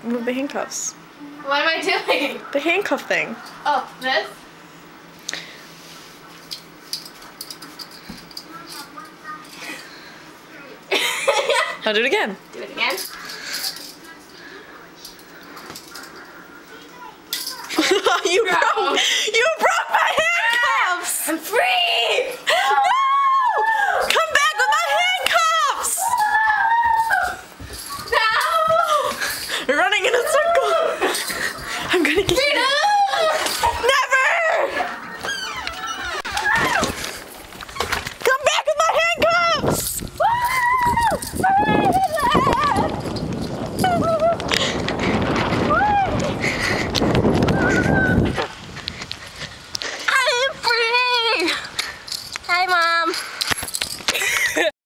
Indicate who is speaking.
Speaker 1: Move the handcuffs.
Speaker 2: What am I doing?
Speaker 1: The handcuff thing.
Speaker 2: Oh, this?
Speaker 1: I'll do it again.
Speaker 2: Do it again.
Speaker 1: You broke my handcuffs!
Speaker 2: I'm free!